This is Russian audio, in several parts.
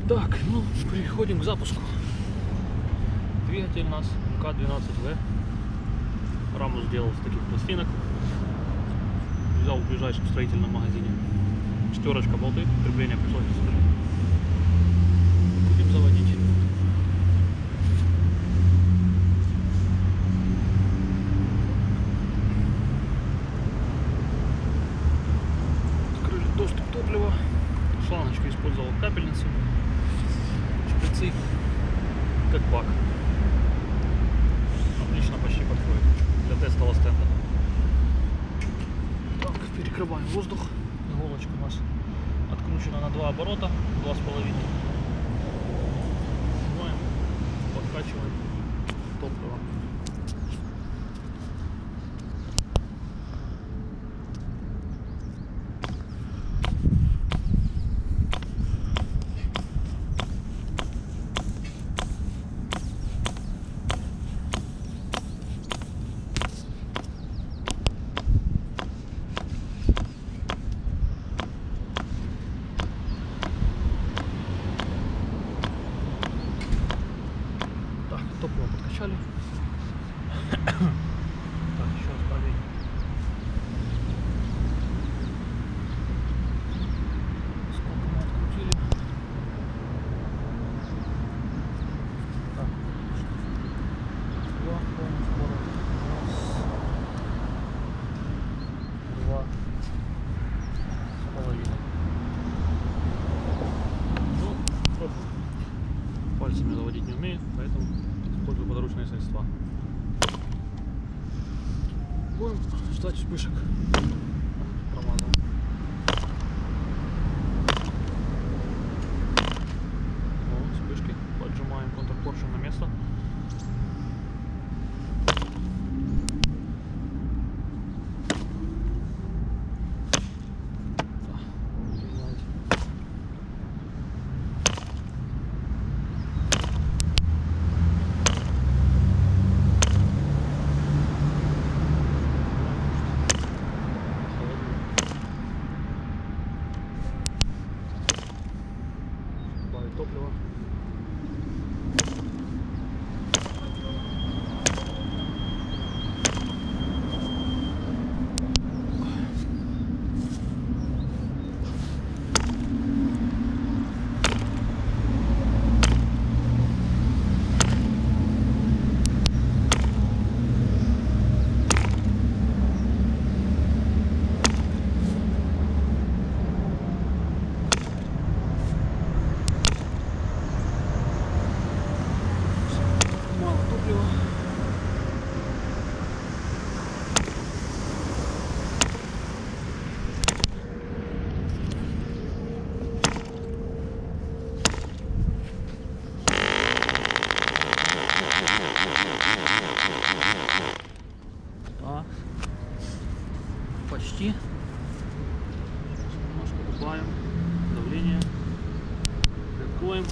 Так, ну, переходим к запуску. Двигатель у нас МК-12В. Раму сделал с таких пластинок. Взял в ближайшем строительном магазине. Четверочка болты, крепление пришлось собирать. Будем заводить. Открыли доступ топлива. Шлангочку использовал капельницу. Шприцы как бак. Отлично почти подходит для тестового стенда. Так, перекрываем воздух. Иголочка у нас откручена на 2 оборота, 2,5. Снимаем, подкачиваем топливо. Топливо подкачали. Так, еще раз проверим. Сколько мы открутили? Так, два, скорость. Раз, 2,5. Ну, пробуем. Пальцами заводить не умею, поэтому использую подручные средства. Будем ждать вспышек. Промазал. Вот вспышки. Поджимаем контрпоршень на место. Топливо. Почти. Немножко добавим давление. Прикроем.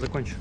закончу.